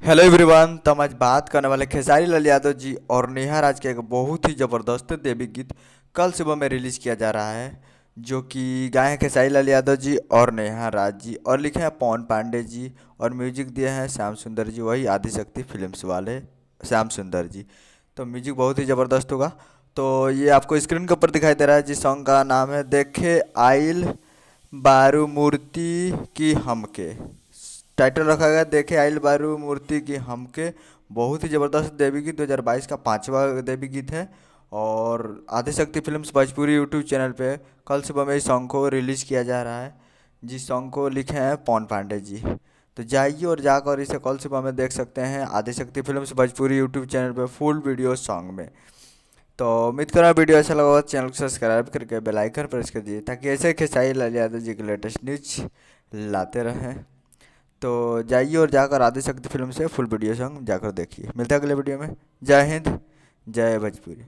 Hello everyone. तो हम आज बात करने वाले खेसारी लाल यादव जी और नेहा राज के एक बहुत ही ज़बरदस्त देवी गीत कल सुबह में रिलीज़ किया जा रहा है, जो कि गाए हैं खेसारी लाल यादव जी और नेहा राज जी और लिखे हैं पवन पांडे जी और म्यूजिक दिए हैं श्याम सुंदर जी, वही आदिशक्ति फिल्म्स वाले श्याम सुंदर जी। तो म्यूजिक बहुत ही ज़बरदस्त होगा। तो ये आपको स्क्रीन के ऊपर दिखाई दे रहा है। जिस सॉन्ग का नाम है देखे आइल बारू मूर्ति की हमके। टाइटल रखा गया देखे आइल बारू मूर्ति की हमके। बहुत ही ज़बरदस्त देवी गीत 2022 का पांचवा देवी गीत है और Adishakti films Bhojpuri YouTube channel पे कल सुबह में इस सॉन्ग को रिलीज़ किया जा रहा है, जिस सॉन्ग को लिखे हैं पवन पांडे जी। तो जाइए और जाकर इसे कल सुबह में देख सकते हैं Adishakti films Bhojpuri YouTube channel पे फुल वीडियो सॉन्ग में। तो उम्मीद करो वीडियो अच्छा लगा हो, चैनल को सब्सक्राइब करके बेल आइकन प्रेस कर दीजिए ताकि ऐसे खेसारी लाल यादव जी के लेटेस्ट न्यूज लाते रहें। तो जाइए और जाकर आदिशक्ति फिल्म से फुल वीडियो सॉन्ग जाकर देखिए। मिलता है अगले वीडियो में। जय हिंद, जय भोजपुरी।